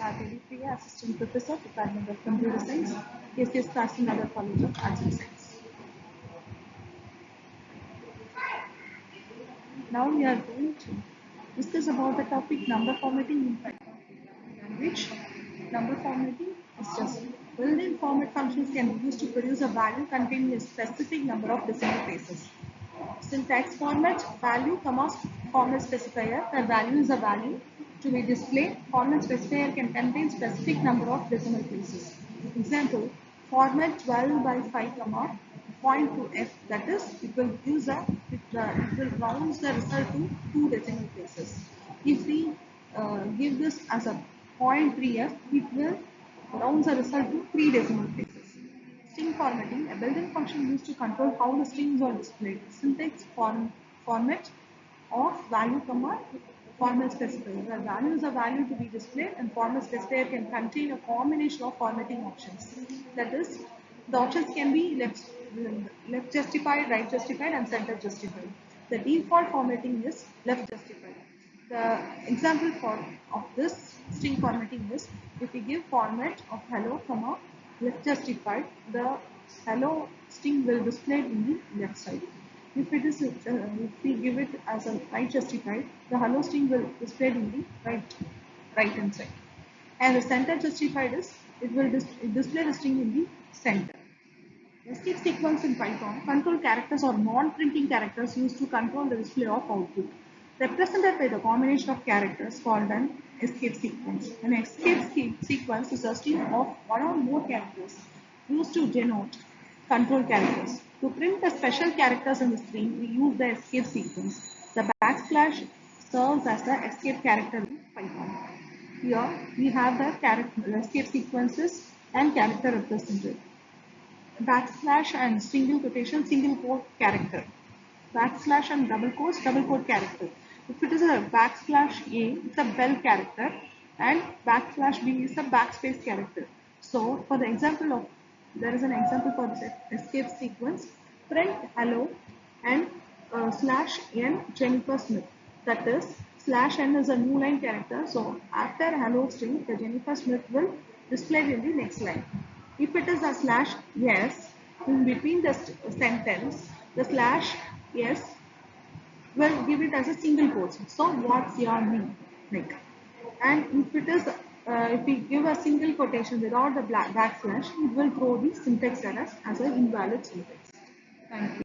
Mrs.R.Devi Priya, Assistant Professor, Department of Computer Science, KCS Nagar College of Arts and Science. Now we are going to discuss about the topic number formatting in Python language. Number formatting is just built-in format functions can be used to produce a value containing a specific number of decimal places. Syntax format, value, comma, format specifier, where value is a value to be displayed. Format specifier can contain specific number of decimal places. Example, format 12 by 5, comma, point to f, that is, it will rounds the result to 2 decimal places. If we give this as a 0.3f, it will rounds the result to 3 decimal places. String formatting, a built-in function used to control how the strings are displayed. Syntax format of value, comma, format specifier, where value is a value to be displayed and format specifier can contain a combination of formatting options. That is, the options can be left justified, right justified, and center justified. The default formatting is left justified. The example of this string formatting is, if we give format of hello, comma, left justified, the hello string will display in the left side. If we give it as a right justified, the hello string will display in the right hand side. And the center justified is, it will display the string in the center. Escape sequence in Python control characters or non-printing characters used to control the display of output, represented by the combination of characters called an escape sequence. An escape sequence is a string of one or more characters used to denote control characters. To print the special characters in the string, we use the escape sequence. The backslash serves as the escape character in Python. Here we have the escape sequences and character represented. Backslash and single quotation, single quote character. Backslash and double quote character. If it is a backslash A, it's a bell character, and backslash B is a backspace character. So for the example of, there is an example for this escape sequence, print hello and slash n Jennifer Smith. That is, slash n is a new line character. So after hello string, the Jennifer Smith will display in the next line. If it is a slash yes, in between the sentence, the slash yes will give it as a single quote. So what's your name? Like, and if it is, if we give a single quotation without the backslash, it will throw the syntax errors as an invalid syntax. Thank you.